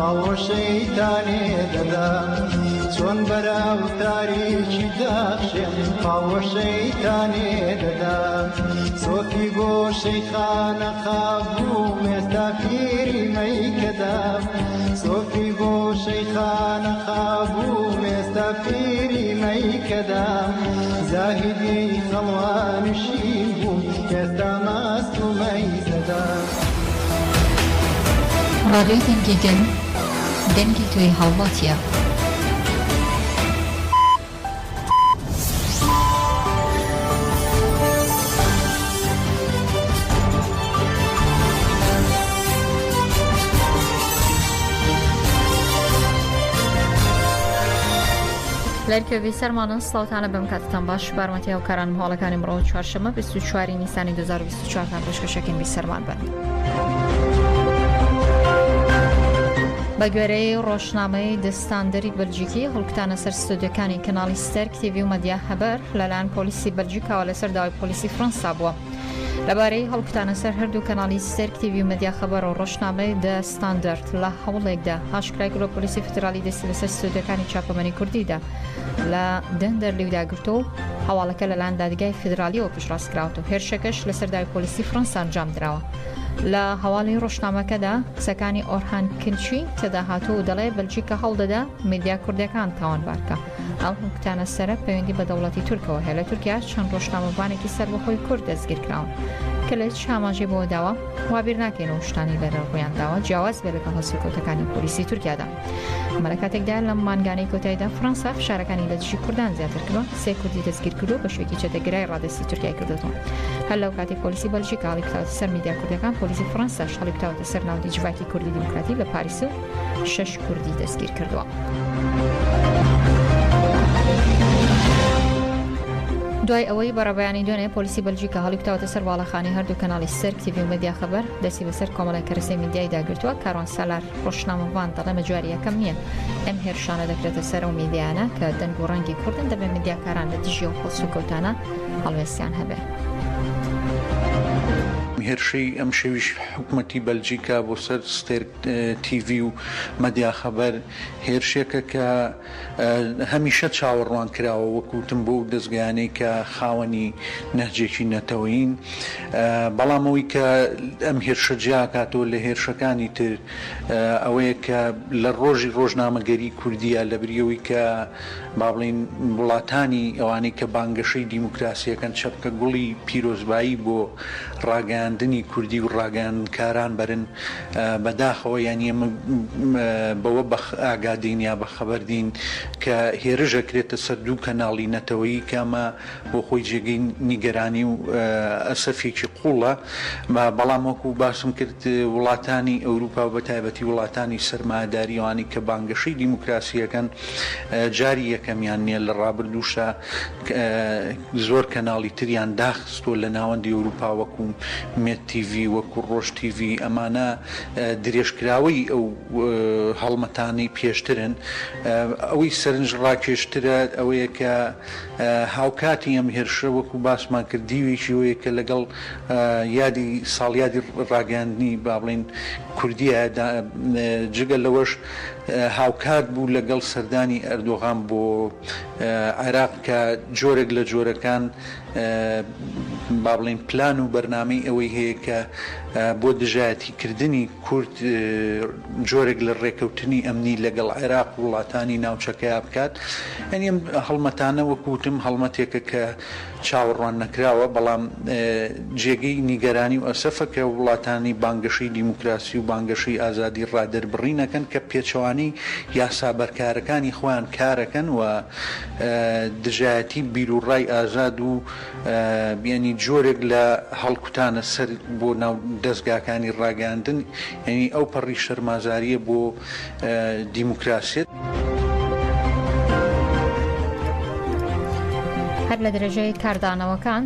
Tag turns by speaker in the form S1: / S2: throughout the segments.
S1: ماوە شەیتانێ دەدا چۆن بەراو تاریکی داخشێن ماوە شەیتانێ دەدا سۆفی بۆ شەیخانە خابوو مێستا پیری مەیکەدا سۆفی بۆ شەیخانە خابوو مێستا پیری مەیکەدا زاهیدی خەڵوانشین بوو ئێستا ماست و مەیزەدا
S2: ڕادیۆ دەنگی گەن دەنگی توی هەوڵاتیە لەرکێوی سەرمانن سڵاوتانە بەم کاتتان باش بارمەتی هاوکاران هەواڵەکانی مرۆ چوارشەمە 24 نیسانی 2024 تان پێشکەشەکەی بیسەرمان بن. بە گوێرەی ڕۆژنامەی دەستاندەری بەلجیکی هەڵکتانە سەر ستۆدیۆکانی کەناڵی ستەرک تیڤی و مەدیا هەبەر لەلایەن پۆلیسی بەلجیکاوە لەسەر داوای پۆلیسی فڕەنسا بووە. لەبارەی هەڵکتانە سەر هەردوو کەناڵی ستەرک تیڤی و مەدیا خەبەر و ڕۆژنامەی دەستاندەرد لە هەوڵێکدا هاشکرای گرۆ پۆلیسی فدرالی دەستی لەسەر ستۆدیۆکانی چاپەمەنی کوردیدا لە دەندەرلیودا گرتو و هەواڵەکە لەلایەن دادگای فدرالیەوە پشتڕاستکراوەوە و هێرشەکەش لەسەر داوای پۆلیسی فڕەنسا ئەنجام درراوە. لە هەواڵی ڕۆژنامەکەدا قسەکانی ئۆرهان کلچی تێدا هاتوو و دەڵێ بەلجیکا هەڵدەدا میدیا کوردەکان تاوانبارکە. ئەو هەڵکتانە سەرە پەیوەندی بە دەوڵەتی تورکەوە هەیە لە تورکیا چەند ڕۆژنامەوانێکی سەربەخۆی کورد دەستگیر کراون کە لە شاماژی بۆ داوە وابیر ناکەینەوە شتانی لەرە ڕوویان داوە جیاواز بێت لەگەڵ هەسوکەوتەکانی پۆلیسی تورکیادا. ئەمە لە کاتێکدا لەم مانگانەی کۆتاییدا فڕەنسا فشارەکانی لە دژی کوردان زیاتر کردووە 3 کوردی دەستگیر کردو بە شوێکی چەتەگرای ڕادستی تورکیای کردوتەوە. هەر لەو کاتی پۆلیسی بەلژیکا هەڵیکراوەتە سەر میدیا کوردەکان پۆلیسی فڕەنساش هەڵیکراوەتە سەر ناودی جوواکی کوردی دیموکراتی لە پاریس و 6 کوردی دەستگیر کردووە. دوای ئەوەی بەڕێبەیانی دوێنێ پۆلیسی بەلژیکا هەڵیکراوەتە سەر باڵەخانی هەردوو کەناڵی سەرک تیڤی و مەدیا خەبەر دەستی بەسەر کۆمەڵای کەرەسەی میدیای داگرتووە. کاروان سالار ڕۆژنامەوان دەڵێ مەجواری یەکەم نییە ئەم هێرشانە دەکرێتە سەر و میدیانە کە دەنگ و ڕەنگی کوردن دەبێت میدیاکاران لە دژی و خۆسوکەوتانە هەڵوێستیان هەبێ.
S3: هێرشەی ئەم شەویش حکوومەتی بەلجیکا بۆ سەر ستێرک تیڤی و مەدیا خەبەر هێرشێکە کە هەمیشە چاوەڕوان کراوە وەکوتم بۆ دەستگایانەی کە خاوەنی نەهجێکی نەتەوەین بەڵامەوەی کە ئەم هێرشە جیاکاتەوە لە هێرشەکانی تر ئەوەیە کە لە ڕۆژی ڕۆژنامەگەری کوردیە لە بریەوەی کە با بڵین وڵاتانی ئەوانەی کە بانگەشەی دیموکراسیەکەن چەپکە گوڵی پیرۆزبایی بۆ ڕاگەاندنی کوردی و ڕاگەاندکاران بەرن بەداخەوە یانی ئەمە بەوە بە ئاگادین یا بە خەبەردین کە هێرشەکرێتە سەر دوو کەناڵی نەتەوەیی کە ئەمە بۆ خۆی جێگەی نیگەرانی و ئەسەفێکی قوڵە بەڵام وەکو باسم کرد وڵاتانی ئەوروپا و بەتایبەتی وڵاتانی سەرمایه‌داریەوانی کە بانگەشەی دیموکراسیەکەن جاری یەکەمیان نییە لە ڕابردووشە زۆر کەناڵی تریان داخستۆ لە ناوەندی ئەوروپا وەکو مێت تیڤی وەکو ڕۆژ تیڤی ئەمانە درێژکراوەی ئەو هەڵمەتانی پێشترن ئەوەی سەرنج ڕاکێشترە ئەوەیە کە هاوکاتی ئەم هێرشە وەکو باسمان کرد دیوێکی وەیە کە لەگەڵ یادی ساڵیادی ڕاگەاندنی با بڵین کوردیە جگە لەوەش هاوکات بوو لەگەڵ سەردانی ئەردۆغان بۆ عێراق کە جۆرێک لە جۆرەکان با بڵین پلان و بەرنامەی ئەوەی هەیە کە بۆ دژایەتیکردنی کورد جۆرێک لە ڕێکەوتنی ئەمنی لەگەڵ عێراق وڵاتانی ناوچەکەی بکات. ئەنی ئەم هەڵمەتانە وەکوتم هەڵمەتێکە کە چاوەڕوان نەکراوە بەڵام جێگەی نیگەرانی و ئەسەفە کە وڵاتانی بانگەشەی دیموکراسی و بانگەشەی ئازادی ڕادەربڕینەکەن کە پێچەوانی یاسا بەرکارەکانی خۆیان کارەکەن و دژایەتی بیرروڕای ئازاد و بیانی جۆرێک لە هەڵکوتانە سەر بۆ ناو دەستگاکانی ڕاگەاندن یعنی ئەو پەڕی شەرمازاریە بۆ دیموکراسیت.
S2: هەر لە دەرەجەی کاردانەوەکان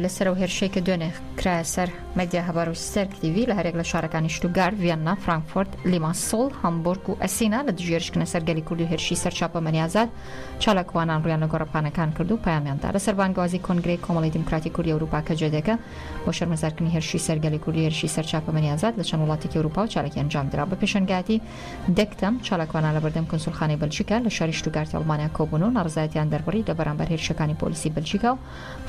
S2: لەسەر و هێرشەیەکە دوێنێ کرایە سەر مەدیا هەبار و ستەرک تیڤی لە هەرێک لە شارەکانی شتوتگارت، ڤیەنا، فراnkفurt، لیماسۆڵ، هەمبورگ و ئەسینا لە دژێرشکنە سەرگەلی کوردی و هێرشی سەرچاپە مەنیازاد چالاکوانان ڕویان لە گۆڕەپانەکان کرد و پایامیاندا لەسەر بانگوازی کۆنگرەی کۆمەڵی دیموکراتی کوردی ئەوروپا کە جێدەکە بۆ شەرمەزارکردنی هێرشی سەرگەلی کوردی و هێرشی سەرچاپە مەنیازاد لە چەند وڵاتێکی ئەوروپا و چالاکی ئەنجامدرا. بە پێشەنگاتی دەکتەم چالاکوانان لە بەردەم کۆنسوڵخانەی بەلژیکا لە شاری شتوتگارتی ئەڵمانیا کۆبوون و ناڕزایەتیان دەربڕی لە بەرامبەر هێرشەکانی پۆلیسی بەلژیکا و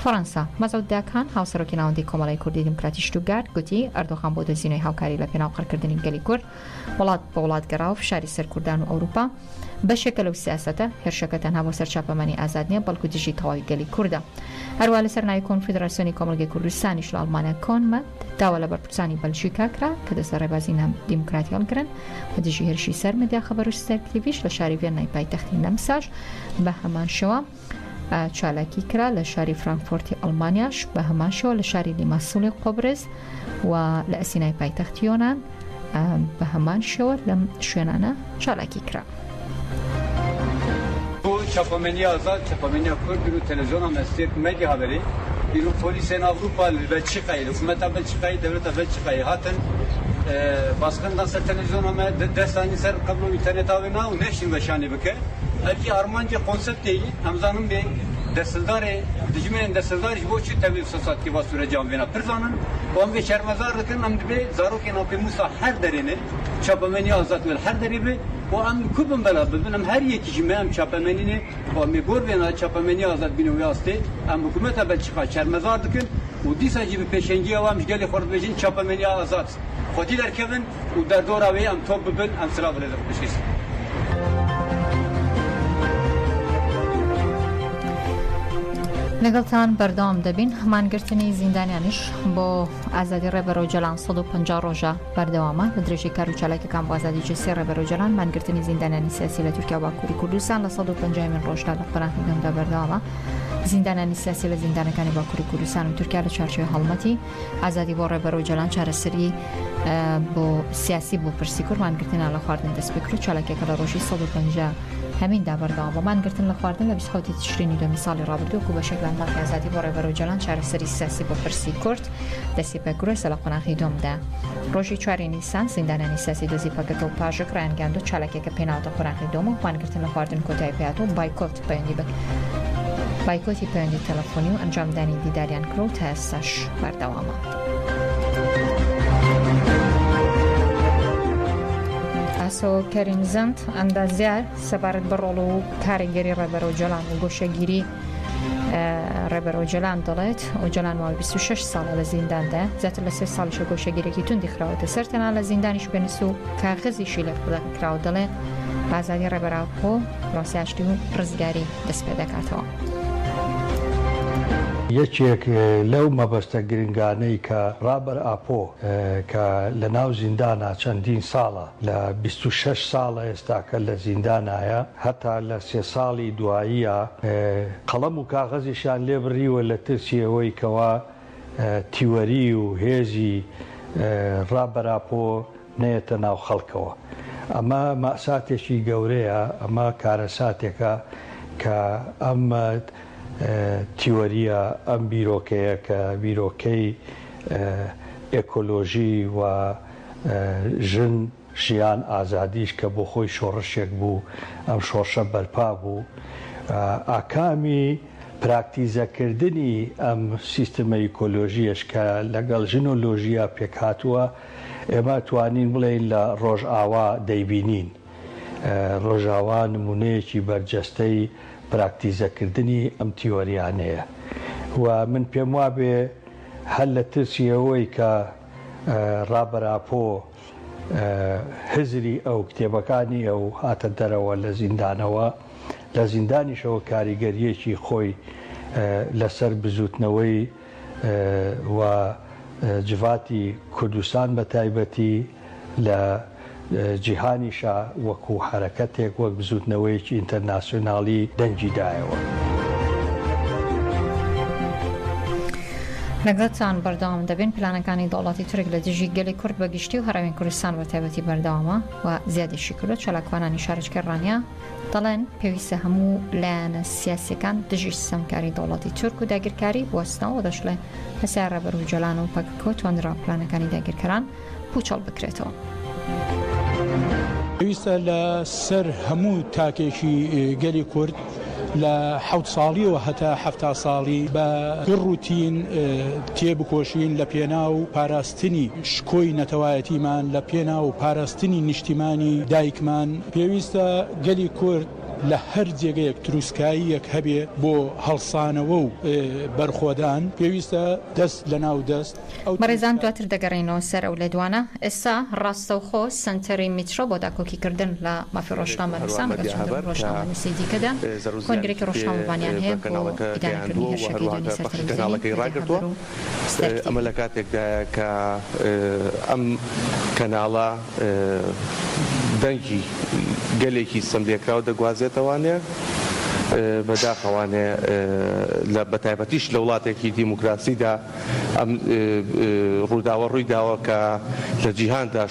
S2: فەڕەنسا. مەزەوداکان هاوسەرۆکی ناوەندی کۆمەڵی کوردی دیموکراتی شتوتگارت گوتی ئەردۆغان بۆ دۆزینەوەی هاوکاری لە پێناوقڕکردنی گەلی کورد وڵات بە وڵات گەڕا و فشاری سەر کوردان و ئەوروپا بەشێکە لەو سیاسەتە هێرشەکە تەنها بۆ سەرچاپەمەنی ئازاد نیە بەڵکو دژی تەواوی گەلی کووردە. هەروە لەسەر ناوی کۆنفیدراسیۆنی کۆمەڵگەی کوردستانیش لە ئەڵمانیا کۆنمەت داوا لە بەرپرسانی بەلژیکا کرا کە دەستە ڕێبازی دیموکراتی هەڵگرن بە دژی هێرشی سەر مەدیا خەبەر و ستەرک تیڤیش لە شاری ڤێنای پایتەختی نەمساژ بە هەمان شێوە چالاکی کرا لە شاری فرانکفورتی ئەڵمانیاش بە هەمان شێوە لە شاری لیماسۆڵی قۆبرز و لە ئەسینای پایتەختی یۆنان بە هەمان شێوە لەم شوێنانە چالاکی کرا.
S4: Çapameni azad, çapameni akır bir televizyon meslek medya haberi. Bir polisin Avrupa Belçika'yı, hükümeta Belçika'yı, devlete Belçika'yı hatın baskından ser televizyon ama destani ser kablo internet avına o neşin ve şani bike. Belki Armanca konsept değil, Hamza'nın bir destildari, dijmenin destildari bu çi tabi sosat ki vasure camvena pırzanın. O am ve şermezarlıkın am dibe zaroken api Musa her derini çapameni azad vel her deribi o am kubun beraber benim her yekişime am çapamenini o am gorvena çapameni azad binu yastı am hükümete Belçika şermezarlıkın o disa gibi peşengi avamış geli xordbejin çapameni azad. Xodiler kevin o derdora ve am top bin am sıra verir beşis.
S2: لەگەڵتان بەردەوام دەبین هەمانگرتنی زیندانیانیش بۆ ئازادی ڕێبەرۆ جەلان 150 ڕۆژە بەردەوامە لە درێژی کار و چالاکیەکان بۆ ئازادی جێسی ڕێبەرۆ جەلان مانگرتنی زیندانیانی سیاسی لە تورکیا و باکووری کوردستان لە 150مین ڕۆژدا لە قەراغیدەمدا بەردەوامە. زیندانانی سیاسی لە زیندانەکانی باکووری کوردستان و تورکیا لە چارچوبەی هەڵمەتی ئازادی بۆ ڕێبەرۆ جەلان چارەسەری بۆ سیاسی بۆ پرسی کورد مانگرتنیان لە خواردن دەست پێ کرد. چالاکیەکە لە ڕۆژی 150 هەمیندا بەردەوام بۆ مانگرتن لە خواردن لە 27 تشرینی دومی ساڵی ڕابردوو و بە شەکلان باقی ئازادی بۆ ڕێبەرۆ جەلان چارەسەری سیاسی بۆ پرسی کورد دەستی پێکرۆسە لە قۆناغی دۆمدا. ڕۆژی 4 نیسان زیندانانی سیاسی دۆزی پەکەتە و پاژک ڕایانگەاند و چالاکیەکە پێناوتە قۆناغی دۆم و مانگرتن لە خواردن کۆتایی پێهات و بایکۆتی پەیوەندی تەلەفۆنی و ئەنجامدانی دیداریان کرد و تا ئێستاش بەردەوامە. ئاسۆ کەریم ئەندازیار سەبارەت بە ڕۆڵ و کاریگەری ڕێبەرۆ جەلان و گۆشەگیری ڕێبەرۆ جەلان دەڵێت و جەلان ماوەی 26 ساڵە لە زینداندا زیاتر لە 3 ساڵیشە گۆشەگیرێکی توندی خراوەتە سەر تەنها لە زیندانیش بێنووس و کاغەزیشی لە کراوە دەڵێ ئازادی ڕێبەرا خۆ ڕاستیاشتی و ڕزگاری دەست پێ دەکاتەوە.
S5: یەکێک لەو مەبەستە گرنگانەی کە ڕابەر ئاپۆ کە لە ناو زیندانە چەندین ساڵە لە 26 ساڵە ئێستاکە لە زیندانایە هەتا لە 3 ساڵی دواییە قەڵەم و کاغەزیشان لێ بڕیوە لە ترسیەوەی کەوا تیوەری و هێزی ڕابەر ئاپۆ نەیەتە ناو خەڵکەوە. ئەمە مەساتێکی گەورەیە، ئەمە کارەساتێکە کە ئەم تیوەریە ئەم بیرۆکەیە کە بیرۆکەی ئێکۆلۆژی و ژیان ئازادیش کە بۆ خۆی شۆڕشێک بوو ئەم شۆڕشە بەرپا بوو ئاکامی پراکتیزەکردنی ئەم سیستەمە ئیکۆلۆژیەش کە لەگەڵ ژنۆلۆژیا پێکهاتووە ئێمە توانین بڵێین لە ڕۆژئاوا دەیبینین. ڕۆژئاوا نمونەیەکی بەرجەستەی پراکتیزەکردنی ئەم تیۆریانەیە و من پێم وابێ هەر لە ترسیەوەی کە ڕابەر ئاپۆ هزری ئەو کتێبەکانی ئەو هاتە دەرەوە لە زیندانەوە لە زیندانیشەوە کاریگەریەکی خۆی لەسەر بزوتنەوەی و جڤاتی کوردستان بە تایبەتی لە جیهانیشە وەکو حرەکەتێک وەک بزوتنەوەیەکی ئینتەرناسیۆناڵی دەنجیدایەوە.
S2: لەگەڵتان بەردەوام دەبێن پلانەکانی دەوڵاتی تورک لە دژی گەلی کورد بە گشتی و هەرێمی کوردستان بە تایبەتی بەردەوامە و زیادیشی کردو چالاکوانانی شارچکێڕانیە دەڵێن پێویستە هەموو لایەنە سیاسیەکان دژی سەمکاری دەوڵاتی تورک و داگیرکاری بوەستنەوە دەشڵێ هەسیار ڕێبەر و جەلان و پەککۆ توانرا پلانەکانی داگیرکەران پوچەڵ بکرێتەوە.
S6: پێویستە لە سەر هەموو تاکێکی گەلی کورد لە 7 ساڵیەوە هەتا 7 ساڵی بە گڕوتین تێبکۆشین لە پێنا و پاراستنی شکۆی نەتەوایەتیمان لە پێنا و پاراستنی نیشتیمانی دایکمان پێویستە گەلی کورد لە هەر جێگەیەک تروسکاییەک هەبێ بۆ هەڵسانەوە و بەرخۆدان پێویستە دەست لە ناو دەست
S2: بەڕێزان دواتر دەگەڕێنەوە سەر ئەو لێدوانە ئێستا ڕاستەوخۆ سنتەری میترۆ بۆ داکۆکیکردن لە مافی ڕۆژنامەنووسان بەگەشتن ڕۆژنامەنووسی دیکەدا کۆنگرێکی ڕۆژنامەوانیان هەیە بۆ ئیدارەکردنی هێرشەکەی دوانی سەر تەلەڤیزیۆنی ڕاگرتووە
S7: ئەمە لە کاتێکدا کە ئەم کەناڵە دەنگی گەلێکی سەملێکراو دەگوازێتەوانێ بەداخەوانێ لە بەتایبەتیش لە وڵاتێکی دیموکراسیدا ئەم ڕووداوە ڕووی داوە کە لە جیهاندا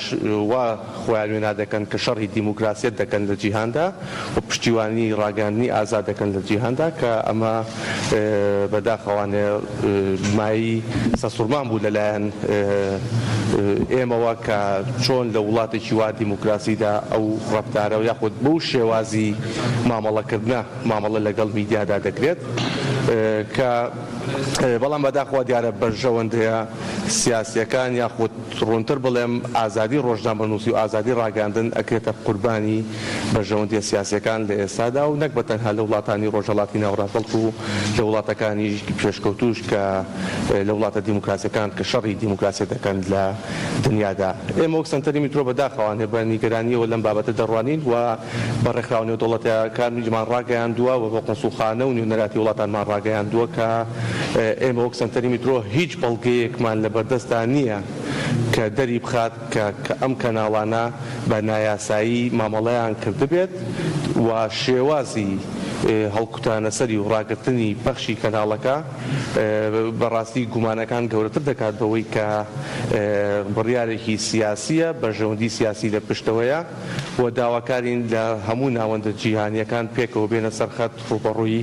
S7: وا خۆیان وێنا دەکەن کە شەڕی دیموکراسیەت دەکەن لە جیهاندا و پشتیوانی ڕاگەاندنی ئازاد دەکەن لە جیهاندا کە ئەمە بەداخەوانێ مایی سەسوورمان بوو لەلایەن ئێمەوە کە چۆن لە وڵاتێکی وا دیموکراسیدا ئەو ڕەفتارە و یاخود بەو شێوازی مامەڵەکردنە مامەڵە لەگەڵ میدیادا دەکرێت کە بەڵام بەداخوا دیارە بەرژەوەندەیە سیاسیەکان یاخود ڕوونتر بڵێم ئازادی ڕۆژنامەنووسی و ئازادی ڕاگەاندن ئەکرێتە قوربانی بەرژەوەندیە سیاسیەکان لە ئێستادا و نەک بەتەنها لە وڵاتانی ڕۆژهەڵاتی ناوەڕاست بەڵکو لە وڵاتەکانی پێشکەوتوش کە لە وڵاتە دیموکراسیەکان کە شەڕی دیموکراسی دەکەن لە دنیادا. ئێمە وەک سەنتەری میترۆ بەداخەوانێ بە نیگەرانیەوە لەم بابەتە دەڕوانین و بە ڕێکخراونەوە دەوڵەتەکانمان ڕاگەیاندووە و بە قۆنسوڵخانە و نوێنەراتی وڵاتانمان ڕاگەیاندووە کە ئێمە وەک سەنتەری میترۆ هیچ بەڵگەیەکمان لە بەردەستا نییە کە دەری بخات کە ئەم کەناڵانە بە نایاسایی مامەڵەیان کردبێت و شێوازی هەڵکوتانە سەری و ڕاگررتنی بەخشی کەناڵەکە بەڕاستی گومانەکان گەورەتر دەکات بەوەی کە بڕیارێکی سیاسیە بەرژەوەندی سیاسی لە پشتەوەیە و داواکارین لە هەموو ناوەندە جیهانیەکان پێکەوە بێنە سەرخەت ڕوبەڕووی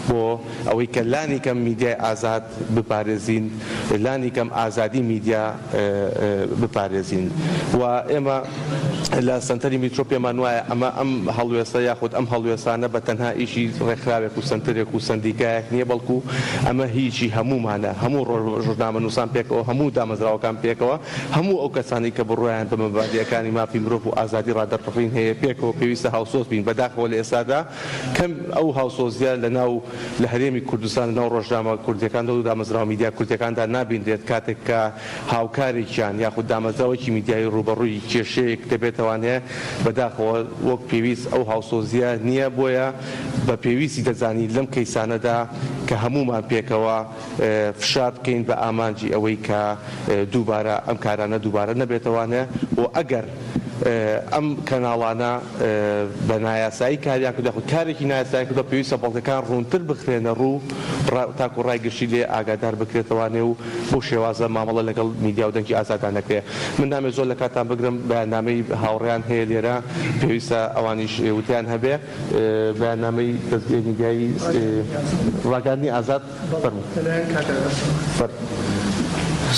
S7: بۆ ئەوەی کە لانی کەم میدیای ئازاد بپارێزین لانی کەم ئازادی میدیا بپارێزین و ئێمە لە سنتەری میترۆ پێمان وایە ئەمە ئەم هەڵوێسە یاخود ئەم هەڵوێسانە بە تەنها ئیشی ڕێکخراوێک و سنتەرێک و سندیکایەک نییە بەڵکو ئەمە هیچی هەمومانە هەموو ڕۆژنامەنووسان پێکەوە هەموو دامەزراوەکان پێکەوە هەموو ئەو کەسانی کە بڕۆیان بە مەبادیەکانی مافی مرۆڤ و ئازادی ڕادەرڕین هەیە پێکەوە پێویستە هاوسۆز بین بەداخەوە لە ئێستادا کەم ئەو هاوسۆزیە لە ناو لە هەرێمی کوردستان ناو ڕۆژنامە کوردەکاندا و دامەزراوە میدیا کوردەکاندا نابینرێت کاتێک کە هاوکارێکیان یاخود دامەزراوەکی میدیای ڕوبەڕووی کێشەیەک دەبێتەوانێ بەداخەوە وەک پێویست ئەو هاوسۆزیە نییە بۆیە بە پێویستی دەزانی لەم کەیسانەدا کە هەمومان پێکەوە فشار بکەین بە ئامانجی ئەوەی کە دووبارە ئەم کارانە دووبارە نەبێتەوانێ و ئەگەر ئەم کەناڵانە بە نایاسایی کاریان کردە خود کارێکی نایاسایی کردە پێویستە بەڵگەکان ڕوونتر بخرێنە ڕوو تاکو ڕایگەشتی لێ ئاگادار بکرێتەوانێ و بۆ شێوازە مامەڵە لەگەڵ میدیا و دەنگی ئازادان نەکرێ. من نامێت زۆر لە کاتان بگرم بەیاننامەی هاوڕێیان هەیە لێرە پێویستە ئەوانیش وتیان هەبێ بەیاننامەی دەستگای میدیایی ڕاگەاندنی ئازاد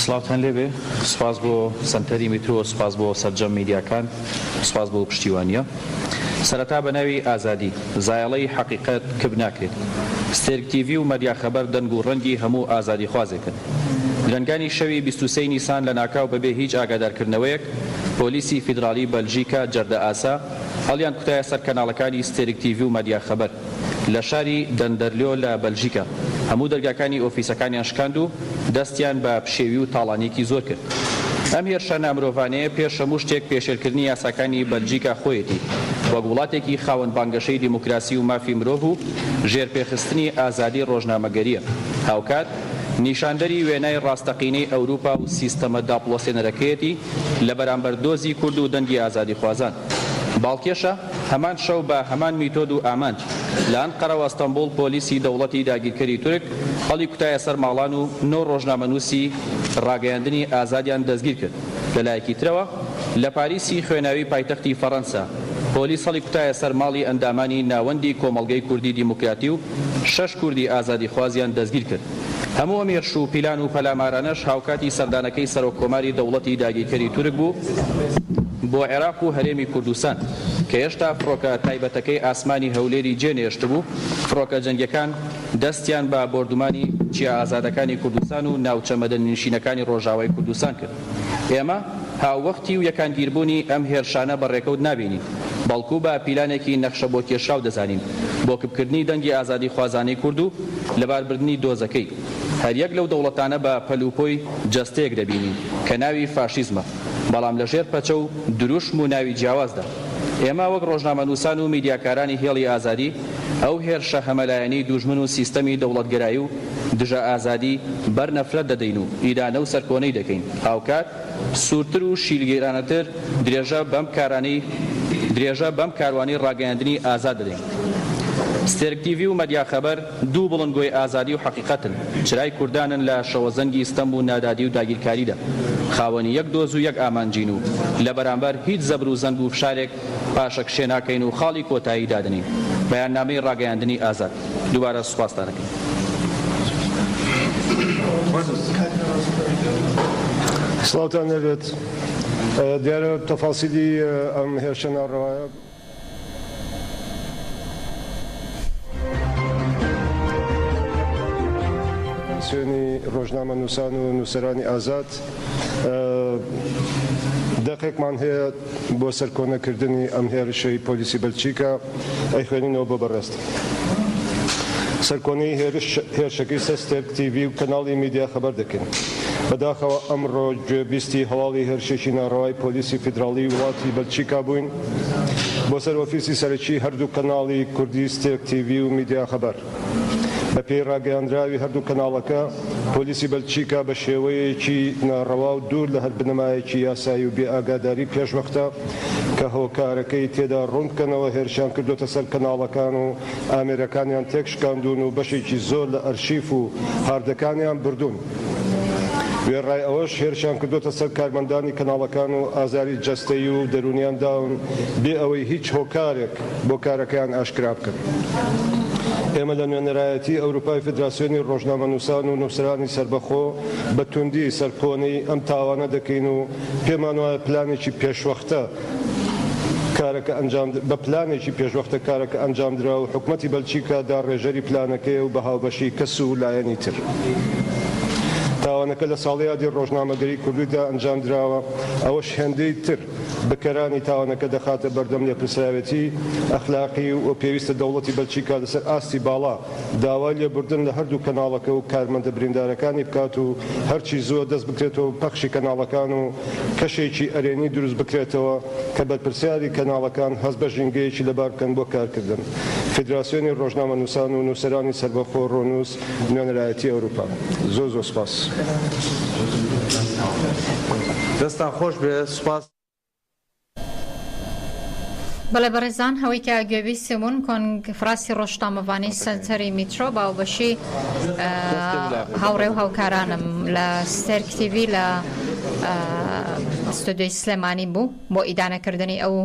S8: سلااوتان لێبێ سپاس بۆ سنتەری میترۆ سپاس بۆ سەرجەم میدیاکان سپاس بۆ پشتیوانیە. سەرەتا بە ناوی ئازادی زایەڵەی حەقیقەت کب ناکرێت ستێرک تیڤی و مەدیا خەبەر دەنگ و ڕەنگی هەموو ئازادی خوازێکن. لەنگانی شەوی 23 نیسان لە ناکاو بەبێ هیچ ئاگادارکردنەوەیەک پۆلیسی فیدرالی بەلژیکا جەردە ئاسا هەڵیان کوتایە سەر کەناڵەکانی ستێرک تیڤی و مەدیا خەبەر لە شاری دەندەرلۆ لە بەلژیکا هەموو دەرگاکانی ئۆفیسەکانیان شکاند و دەستیان بە پشێوی و تاڵانێکی زۆر کرد. ئەم هێرشانە مرۆڤانەیە پێش هەموو شتێک پێشێرکردنی یاساکانی بەلژیکا خۆیەتی وەک وڵاتێکی خاوەن بانگەشەی دیموکراسی و مافی مرۆڤ و ژێرپێخستنی ئازادی ڕۆژنامەگەریە هاوکات نیشاندەری وێنای ڕاستەقینەی ئەوروپا و سیستەمە داپڵۆسێنەرەکەیەتی لە بەرامبەر دۆزی کورد و دەنگی ئازادی خوازان. باڵکێشە هەمان شەو بە هەمان میتۆد و ئامانج لە ئەنقەرەوە ئەستەمبوڵ پۆلیسی دەوڵەتی داگیرکەری تورک هەڵی کوتایە سەر ماڵان و 9 ڕۆژنامەنووسی ڕاگەیاندنی ئازادیان دەستگیر کرد. لەلایەکی ترەوە لە پاریسی خوێناوی پایتەختی فەڕەنسا پۆلیس هەڵی کوتایە سەر ماڵی ئەندامانی ناوەندی کۆمەڵگەی کوردی دیموکراتی و 6 کوردی ئازادی خوازیان دەستگیر کرد. هەموو ئەم هێرش و پیلان و پەلامارانەش هاوکاتی سەردانەکەی سەرۆکۆماری دەوڵەتی داگیرکەری تورک بوو بۆ عێراق و هەرێمی کوردستان کە هێشتا فڕۆکە تایبەتەکەی ئاسمانی هەولێری جێنێشت بوو. فڕۆکە جەنگەکان دەستیان بە بردومانی چیا ئازادەکانی کوردستان و ناوچە مەدەنیشینەکانی ڕۆژاوای کوردستان کرد. ئێمە هاووەختی و یەکانگیربوونی ئەم هێرشانە بەڕێکەوت نابینین، بەڵکو بە پیلانێکی نەخشە بۆ کێشاو دەزانین بۆ کبکردنی دەنگی ئازادی خوازانەی کورد و لەباربردنی دۆزەکەی. هەریەک لەو دەوڵەتانە بە پەلوپۆی جەستەیەک دەبینین کە ناوی فاشیزمە، بەڵام لەژێر پەچە و دروشم و ناوی جیاوازدا. ئێمە وەک ڕۆژنامەنووسان و میدیاکارانی هێڵی ئازادی ئەو هێرشە هەمەلایەنی دوژمن و سیستەمی دەوڵەتگەرایی و دژە ئازادی بەرنەفرەت دەدەین و ئیدانە و سەرکۆنەی دەکەین. هاوکات سوورتر و شیلگیرانەتر درێژە بەم کاروانی ڕاگەیاندنی ئازاد دەدەین. ستێرک تیڤی و مەدیا خەبەر دوو بڵندگۆی ئازادی و حەقیقەتن، چرای کوردانن لە شەوەزەنگی ستەم و نادادی و داگیرکاریدا، خاوەنی یەک دۆز و یەک ئامانجین و لە بەرامبەر هیچ زەبر و زەنگ و فشارێک پاشەکشێ ناکەین و خاڵی کۆتایی دادنین. بەیاننامەی ڕاگەیاندنی ئازاد. دووبارە سوپاستان دەکەین.
S9: سڵاوتان لەبێت. دیارە تەفاسیلی ئەم هێرشە ناڕەوایە سوێنی ڕۆژنامە نووسان و نووسەرانی ئازاد دەقێکمان هەیە بۆ سەرکۆنەکردنی ئەم هێرشەی پۆلیسی بەلجیکا ئەی خوێنینەوە بۆ بەڕێست. سەرکۆنەی هێرشەکەی ستێرک تیڤی و کەناڵی میدیا خەبەر دەکەین. بەداخەوە ئەمڕۆ گوێبیستی هەواڵی هێرشێکی ناڕەوای پۆلیسی فیدراڵی وڵاتی بەلجیکا بووین بۆ سەر ئۆفیسی سەرەکی هەردوو کەناڵی کوردی ستێرک تیڤی و میدیا خەبەر. بە پێی ڕاگەیاندراوی هەردوو کەناڵەکە پۆلیسی بەلجیکا بە شێوەیەکی ناڕەوا و دوور لە هەر بنەمایەکی یاسایی و بێئاگاداری پێشوەختە کە هۆکارەکەی تێدا ڕوون بکەنەوە هێرشیان کردوتە سەر کەناڵەکان و ئامێرەکانیان تێکشکاندون و بەشێکی زۆر لە ئەرشیف و هاردەکانیان بردوون. وێڕای ئەوەش هێرشیان کردوتە سەر کارمەندانی کەناڵەکان و ئازاری جەستەیی و دەرونیان داون بێ ئەوەی هیچ هۆکارێک بۆ کارەکەیان ئاشکرا بکەن. ئێمە لە نوێنەرایەتی ئەوروپای فدراسیۆنی ڕۆژنامەنووسان و نووسەرانی سربەخۆ بە توندی سەرکۆنەی ئەم تاوانە دەکەین و پێمان وایە پلانێکی پێشوەختە بە پلانێکی پێشوەختە کارەکە ئەنجامدرا و حکوومەتی بەلجیکا داڕێژەری پلانەکەی و بە هاوبەشی کەس و لایەنی تر. تاوانەکە لە ساڵیادی ڕۆژنامەگەری کوردیدا ئەنجام دراوە، ئەوەش هێندەی تر بەکەرانی تاوانەکە دەخاتە بەردەم لێپرسراوێتی ئەخلاقی و پێویستە دەوڵەتی بەلجیکا لەسەر ئاستی باڵا داوای لێبوردن لە هەردوو کەناڵەکە و کارمەندە بریندارەکانی بکات و هەرچی زۆر دەست بکرێتەوە پەخشی کەناڵەکان و کەشێکی ئەرێنی دروست بکرێتەوە کە بەرپرسیاری کەناڵەکان هەست بە ژینگەیەکی لەبار بکەن بۆ کارکردن. فیدراسیۆنی ڕۆژنامەنووسان و نووسەرانی سەربەخۆ ڕۆنووس نوێنەرایەتی ئەوروپا. زۆر سپاس.
S7: دەستان خۆش بێ. سوپاس.
S2: بەڵێ بەڕێزان هەوەی کە گوێبیستمون کۆنفراسی ڕۆژنامەوانی سنتەری میترۆ باوبەشی هاوڕێ و هاوکارانم لە ستێرک تیڤی لە ستودیۆی سلێمانی بوو بۆ ئیدانەکردنی ئەو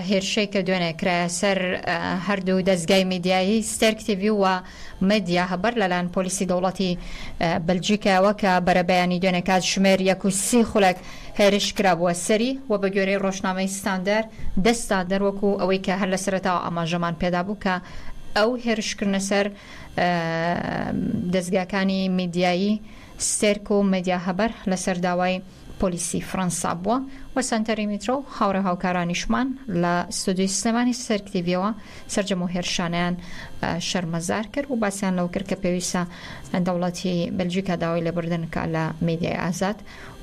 S2: هێرشەی کە دوێنێ کرایە سەر هەردوو دەستگای میدیایی ستێرک تیڤی و مەدیا هەبەر لەلایەن پۆلیسی دەوڵەتی بەلجیکاوە کە بەرەبەیانی دوێنێ کات ژمێر 1.30 خولەک هێرش کرابووە سەری و بە گوێرەی ڕۆژنامەی ستاندەر دەستا دەروەکو ئەوەی کە هەر لە سەرەتاوە ئاماژەمان پێدا بوو کە ئەو هێرشکردنە سەر دەستگاکانی میدیایی ستێرک و مەدیا هەبەر لەسەر داوای پۆلیسی فەڕەنسا بووە و سنتەری میترۆ هاوڕێ هاوکارانیشمان لە ستودیۆی سلێمانی ستێرک تیڤیەوە سەرجەم و هێرشانیان شەرمەزار کرد و باسییان لەو کرد کە پێویستە دەوڵەتی بەلجیکا داوای لێبوردنکە لە میدیای ئازاد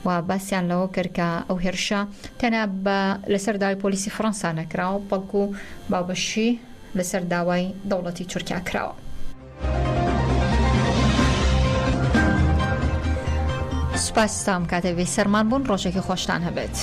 S2: و باسییان لەوە کرد کە ئەو هێرشە تەنیا لەسەر داوای پۆلیسی فەڕەنسا نەکراوە بەڵکو باوبەشی لەسەر داوای دەوڵەتی تورکیا کراوە. سوپاس تام کاتێوی سەرمان بوون ڕۆژێکی خۆشتان هەبێت.